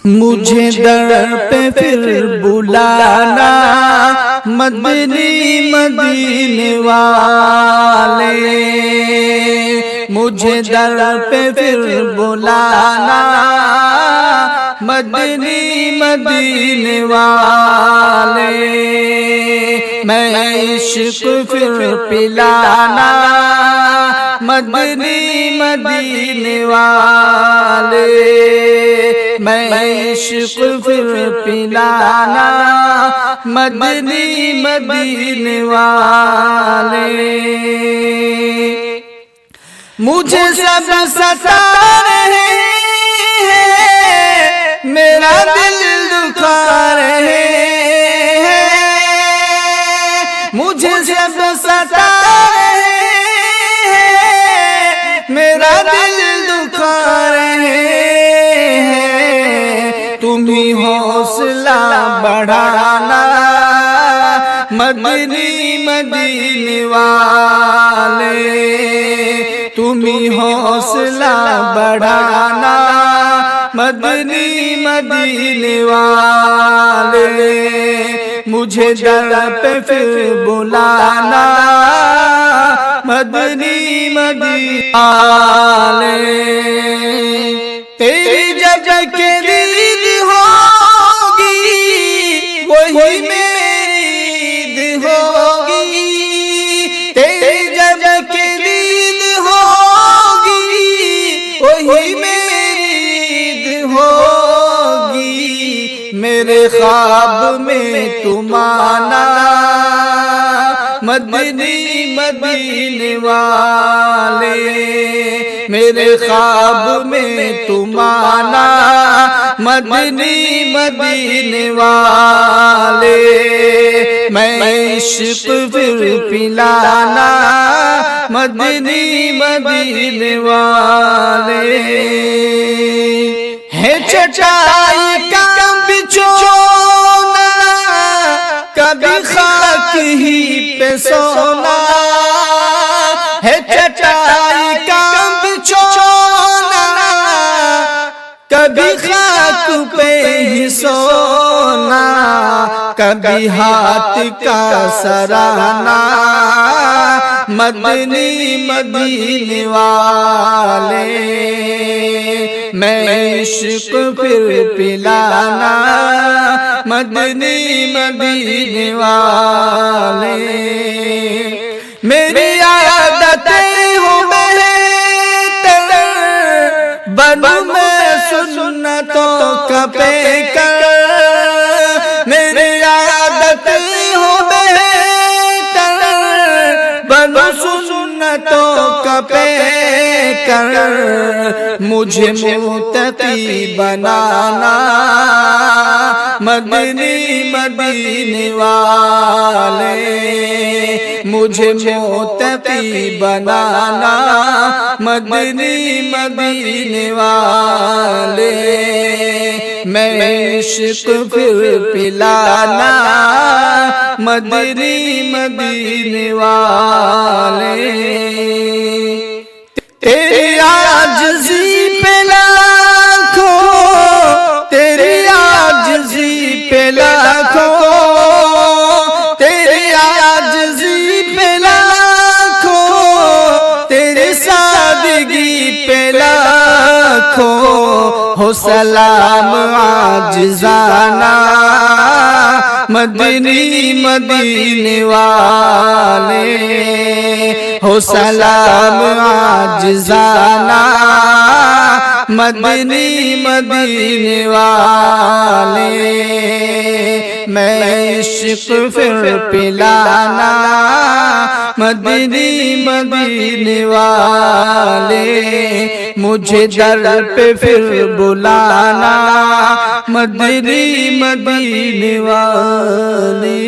مجھے در پہ پھر بلانا مدنی مدینے والے، مجھے در پہ پھر بلانا مدنی مدینے والے، میں عشق پھر پلانا مدنی مدینے والے، میں عشق پھر پلانا مدنی مدینے والے، مجھے سب ستا رہے ہیں، میرا دل دکھا رہے ہیں، مجھے سب ستا رہے ہیں، میرا دل دکھا رہے ہیں، تم ہی حوصلہ بڑھانا مدنی مدینے والے، تم ہی حوصلہ بڑھانا مدنی مدینے والے، مجھے در پہ پھر بلانا مدنی مدینے والے، تیری جب کہ دید ہوگی وہی میری عید ہوگی، تیری جب کہ دید ہوگی وہی میری عید ہوگی، میرے خواب میں تم آنا مدنی مدینے والے، میرے خواب میں تم آنا مدنی مدینے والے، میں عشق پھر پلانا مدنی مدینے والے، ہے چٹائی کا بچھونا کبھی خاک ہی پہ سونا، ہے چٹائی کا بچھونا کبھی خاک پہ ہی سونا، کبھی ہاتھ کا سراہنا مدنی مدینے والے، میں عشق پھر پلانا مدنی مدینے والے، میری عادتیں ہوں بہتر بنوں میں سنتوں کا پیکر، میری عادتیں ہوں بہتر بنوں سنتوں کا پیکر، مجھے متقی بنانا مدنی مدینے والے، مجھے متقی بنانا مدنی مدینے والے، میں عشق پھر پلانا مدنی مدینے والے، تیری عاجزی پہ لاکھوں، تیری عاجزی پہ لاکھوں، تیری عاجزی پہ لاکھوں، تیری سادگی پہ لاکھوں، ہو سلام عاجزانہ مدنی مدینے والے، ہو سلام عاجزانہ مدنی مدینے والے، میں عشق پھر پلانا مدنی مدینے والے، مجھے در پہ پھر بلانا مدنی مدینے والے۔